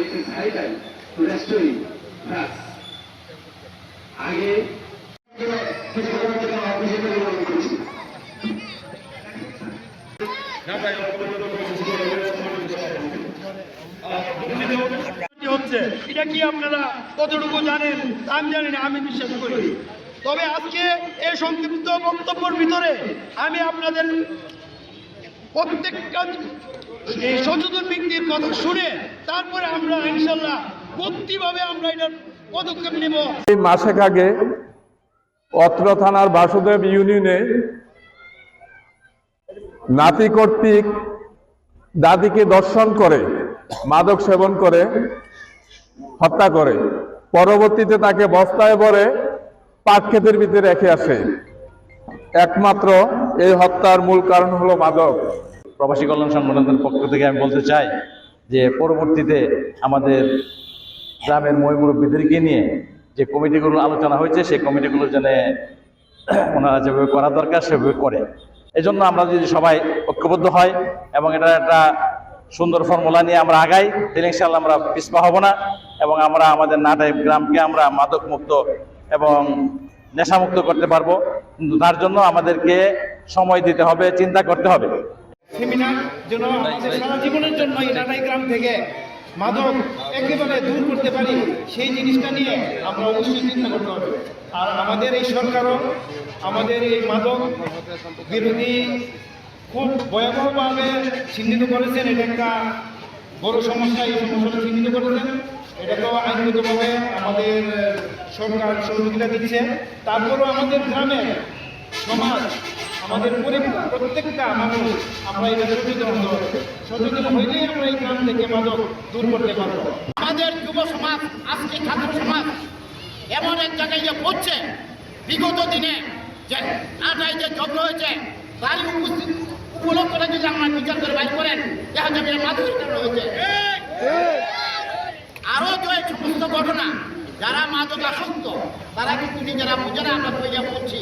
একটি জায়গায় রেস্টুরেন্ট আগে হচ্ছে এটা কি আপনারা কতটুকু জানেন আমি জানি না, আমি বিশ্বাস করি। তবে আজকে এই সংক্ষিপ্ত বক্তব্যের ভিতরে আমি আপনাদের প্রত্যেকটা এই সচেতন ব্যক্তির কথা শুনে তারপরে আমরা ইনশাল্লাহ কর্তৃভাবে আমরা এটার পদক্ষেপ নেব। এই মাসেক আগে অত্র থানার বাসুদেব ইউনিয়নে নাতি কর্তৃক দাদিকে দর্শন করে মাদক সেবন করে হত্যা করে, পরবর্তীতে তাকে বস্তায় ভরে পাট ক্ষেতের ভিতরে রেখে আসে। একমাত্র এই হত্যার মূল কারণ হলো মাদক। প্রবাসী কল্যাণ সংগঠনের পক্ষ থেকে আমি বলতে চাই যে পরবর্তীতে আমাদের গ্রামের মুরব্বীদেরকে নিয়ে যে কমিটিগুলো আলোচনা হয়েছে সেই কমিটিগুলো যেন ওনারা যেভাবে করা দরকার সেভাবে করে। এজন্য আমরা যদি সবাই ঐক্যবদ্ধ হয় এবং এটা একটা সুন্দর ফর্মুলা নিয়ে আমরা আগাই, তাহলে ইনশাআল্লাহ আমরা পিছপা হব না এবং আমরা আমাদের নাটাই গ্রামকে আমরা মাদক মুক্ত এবং নেশামুক্ত করতে পারবো। কিন্তু তার জন্য আমাদেরকে সময় দিতে হবে, চিন্তা করতে হবে। সেমিনার যেন আমাদের সারা জীবনের জন্য এই নাটাই গ্রাম থেকে মাদক একেবারে দূর করতে পারি, সেই জিনিসটা নিয়ে আমরা অবশ্যই চিন্তা করতে হবে। আর আমাদের এই সরকারও আমাদের এই মাদক বিরোধী খুব ভয়াবহভাবে চিহ্নিত করেছেন। এটা একটা বড় সমস্যা, এই সমস্যাটা চিহ্নিত করেছেন। এটাকেও আইনগতভাবে আমাদের সরকার সহযোগিতা দিচ্ছে। তারপরেও আমাদের গ্রামের সমাজ, আমাদের প্রত্যেকটা মানুষ আমরা এটা সচেতন হইলেই আমরা এই গ্রাম থেকে মাদক দূর করতে পারবো। আমাদের যুব সমাজ, আজকে ছাত্র সমাজ এমন এক জায়গায় যে পড়ছে, বিগত দিনে যে নাটাই যে জব্দ হয়েছে তারই উপলক্ষে যদি আমরা বিচার করে বাইর করেন দেখা যাবে মাদকের কারণে হয়েছে। আরও যে সমস্ত ঘটনা যারা মাদক আসক্ত তারা কিন্তু নিজেরা বুঝে না, আমরা বলছি